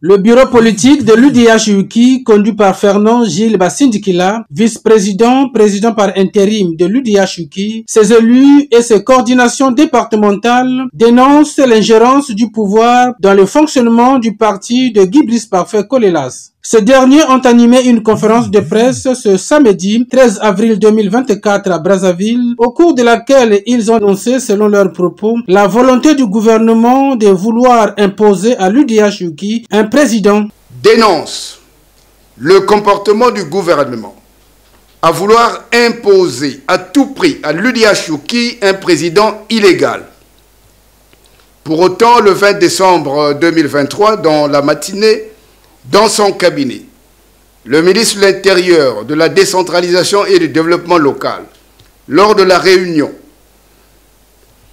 Le bureau politique de l'UDH-UKI, conduit par Fernand Gilles Bassindikila, vice-président, président par intérim de l'UDH-UKI, ses élus et ses coordinations départementales dénoncent l'ingérence du pouvoir dans le fonctionnement du parti de Guy Brice Parfait Kolelas. Ces derniers ont animé une conférence de presse ce samedi 13 avril 2024 à Brazzaville, au cours de laquelle ils ont annoncé, selon leurs propos, la volonté du gouvernement de vouloir imposer à l'UDH-UKI un président. Dénonce le comportement du gouvernement à vouloir imposer à tout prix à l'UDH-UKI un président illégal. Pour autant, le 20 décembre 2023, dans la matinée, dans son cabinet, le ministre de l'Intérieur, de la décentralisation et du développement local, lors de la réunion,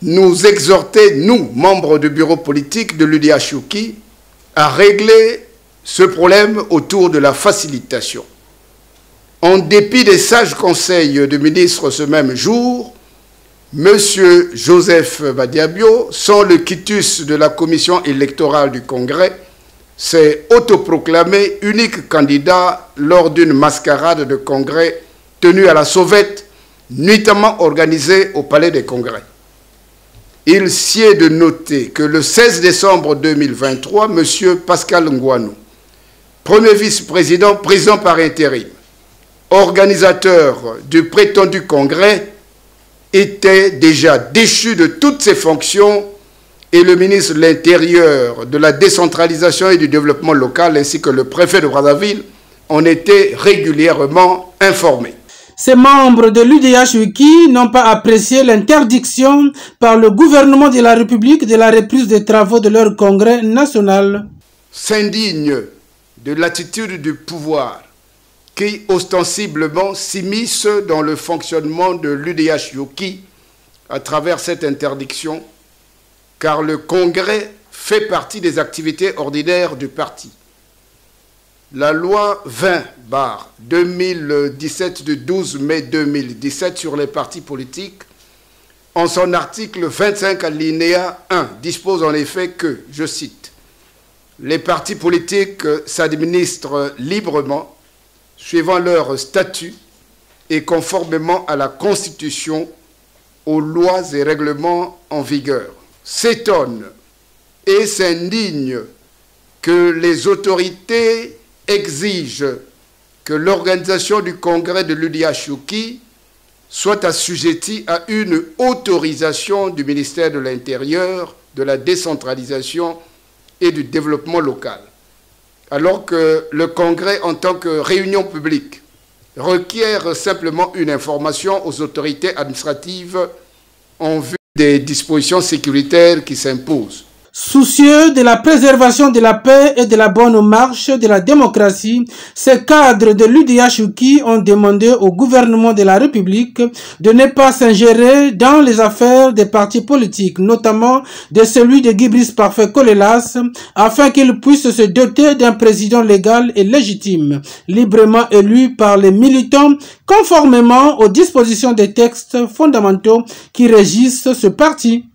nous exhortait, nous, membres du bureau politique de l'UDH-UKI, à régler ce problème autour de la facilitation. En dépit des sages conseils du ministre ce même jour, M. Joseph Badiabio, sans le quitus de la commission électorale du Congrès, s'est autoproclamé unique candidat lors d'une mascarade de congrès tenue à la sauvette, nuitamment organisée au Palais des Congrès. Il sied de noter que le 16 décembre 2023, M. Pascal Ngouanou, premier vice-président, président par intérim, organisateur du prétendu congrès, était déjà déchu de toutes ses fonctions et le ministre de l'Intérieur, de la décentralisation et du développement local ainsi que le préfet de Brazzaville en étaient régulièrement informés. Ces membres de l'UDH-UKI n'ont pas apprécié l'interdiction par le gouvernement de la République de la reprise des travaux de leur congrès national. S'indigne de l'attitude du pouvoir qui ostensiblement s'immisce dans le fonctionnement de l'UDH-UKI à travers cette interdiction, car le congrès fait partie des ordinaires du parti. La loi 20/2017 du 12 mai 2017 sur les partis politiques, en son article 25 alinéa 1, dispose en effet que, je cite, « Les partis politiques s'administrent librement, suivant leur statut et conformément à la Constitution, aux lois et règlements en vigueur. » S'étonne et s'indigne que les autorités exigent que l'organisation du congrès de l'UDH-UKI soit assujettie à une autorisation du ministère de l'Intérieur, de la décentralisation et du développement local, alors que le congrès en tant que réunion publique requiert simplement une information aux autorités administratives en vue des dispositions sécuritaires qui s'imposent. Soucieux de la préservation de la paix et de la bonne marche de la démocratie, ces cadres de l'UDH-UKI ont demandé au gouvernement de la République de ne pas s'ingérer dans les affaires des partis politiques, notamment de celui de Guy Brice Parfait Kolelas, afin qu'il puisse se doter d'un président légal et légitime, librement élu par les militants, conformément aux dispositions des textes fondamentaux qui régissent ce parti.